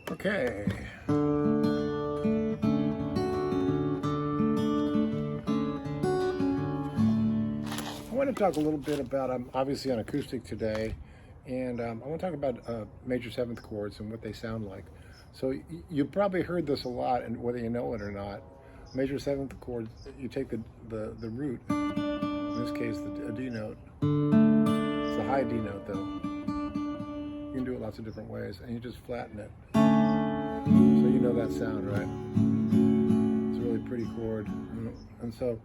Okay. I want to talk a little bit about, I'm obviously on acoustic today, and I want to talk about major seventh chords and what they sound like. So you've probably heard this a lot, and whether you know it or not, major seventh chords, you take the root, in this case a D note. It's a high D note though. You can do it lots of different ways, and you just flatten it. So you know that sound, right? It's a really pretty chord. And so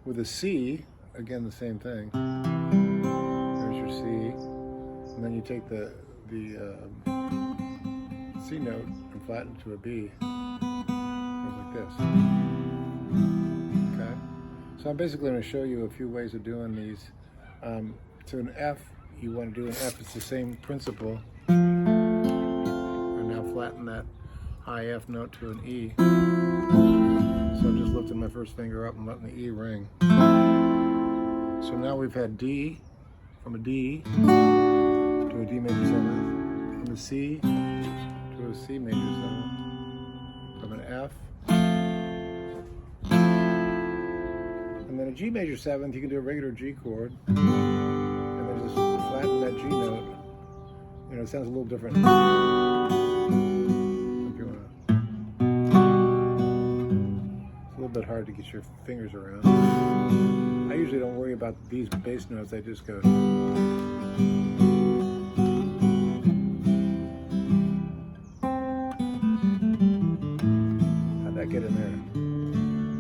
with a C, again the same thing. There's your C, and then you take the C note and flatten it to a B. Goes like this. Okay? So I'm basically going to show you a few ways of doing these. To an F, you want to do an F, it's the same principle. And now flatten that high F note to an E. So I'm just lifting my first finger up and letting the E ring. So now we've had D, from a D to a D major seventh, from a C to a C major seventh, from an F, and then a G major seventh. You can do a regular G chord, and then just flatten that G note. You know, it sounds a little different. Bit hard to get your fingers around. I usually don't worry about these bass notes, I just go. How'd that get in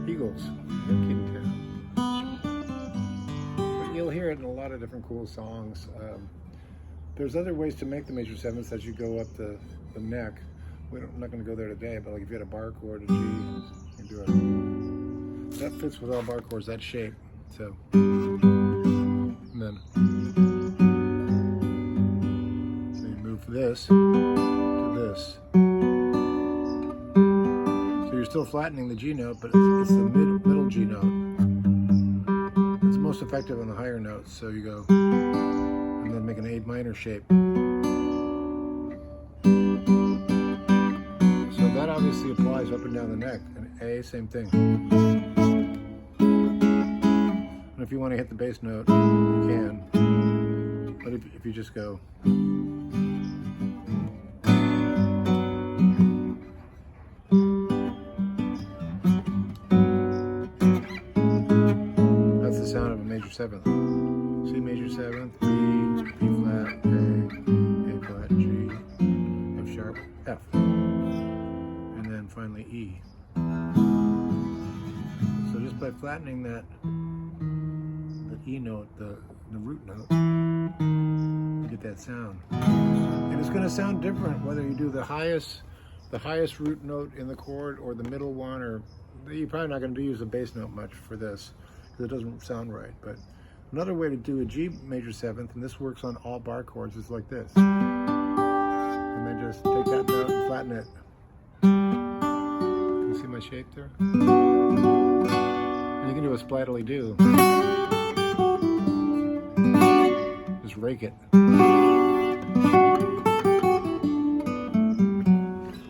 there? Eagles, but you'll hear it in a lot of different cool songs. There's other ways to make the major sevenths as you go up the neck. I'm not going to go there today, but like if you had a bar chord, a G, you can do it. That fits with all bar chords, that shape. So, and then so you move this to this. So you're still flattening the G note, but it's the middle G note. It's most effective on the higher notes. So you go and then make an A minor shape. So that obviously applies up and down the neck. And A, same thing. And if you want to hit the bass note, you can. But if you just go. That's the sound of a major seventh. C major seventh, B, B flat, A flat, G, F sharp, F. And then finally E. So just by flattening that E note, the root note, you get that sound. And it's going to sound different whether you do the highest root note in the chord or the middle one, or you're probably not going to use the bass note much for this because it doesn't sound right. But another way to do a G major seventh, and this works on all bar chords, is like this. And then just take that note and flatten it. Can you see my shape there? And you can do a splatterly do. Just rake it.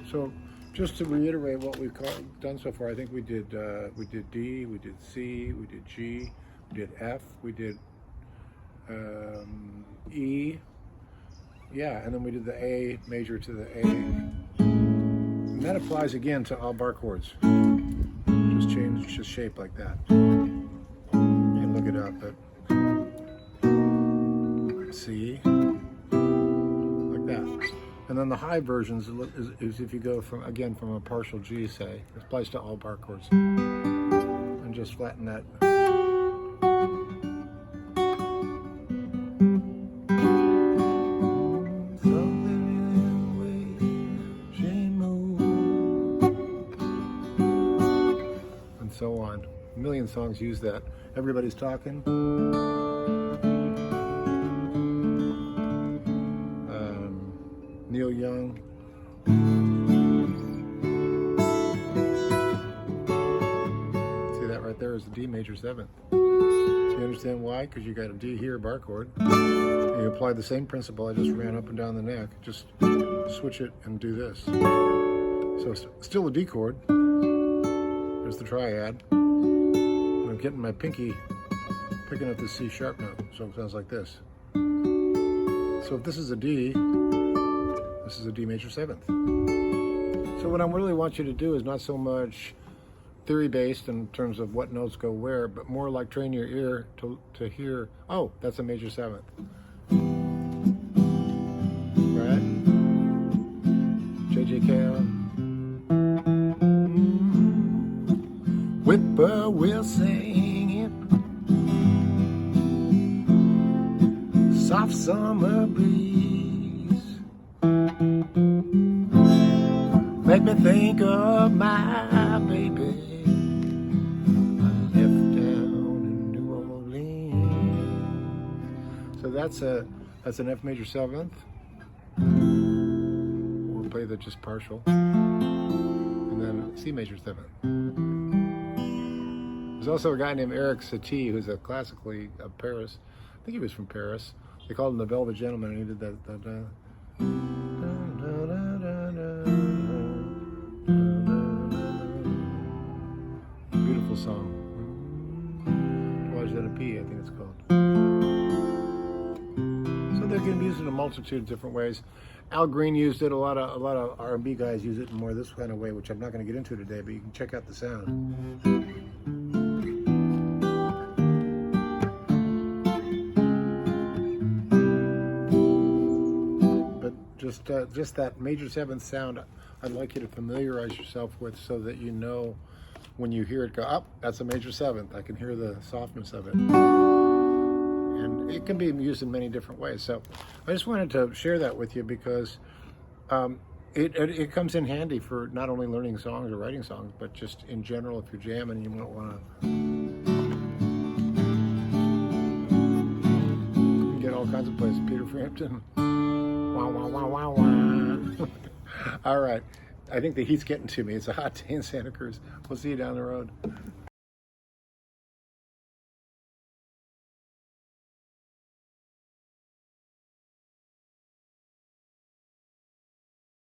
So just to reiterate what we've done so far, I think we did D, we did C, we did G, we did F, we did E, yeah, and then we did the A major to the A. And that applies again to all bar chords. Just change the shape like that. You can look it up, but C, like that. And then the high versions is if you go from a partial G, say, it applies to all bar chords. And just flatten that. And so on. A million songs use that. Everybody's Talking. Neil Young. See that right there is the D major seventh. So You understand why? Because you got a D here, bar chord. And you apply the same principle I just ran up and down the neck. Just switch it and do this. So still a D chord. There's the triad. And I'm getting my pinky picking up the C sharp note. So it sounds like this. So if this is a D, this is a D major 7th. So what I really want you to do is not so much theory-based in terms of what notes go where, but more like train your ear to hear, oh, that's a major 7th. Right? JJ Cale. Whippoorwill singing, soft summer breeze, make me think of my baby I left down in New Orleans. So that's an F major 7th. We'll play that just partial, and then C major 7th. There's also a guy named Eric Satie who's a classically of Paris. I think he was from Paris. They called him the Velvet Gentleman, and he did that. Beautiful song. Towards that a P, I think it's called. So they can be used in a multitude of different ways. Al Green used it. A lot of R&B guys use it in more this kind of way, which I'm not going to get into today. But you can check out the sound. Just that major 7th sound, I'd like you to familiarize yourself with, so that you know when you hear it go up, that's a major 7th. I can hear the softness of it. And it can be used in many different ways. So I just wanted to share that with you because it comes in handy for not only learning songs or writing songs, but just in general, if you're jamming, you might want to get all kinds of places. Peter Frampton. Wow, wow, wow, wow, wow. All right. I think the heat's getting to me. It's a hot day in Santa Cruz. We'll see you down the road.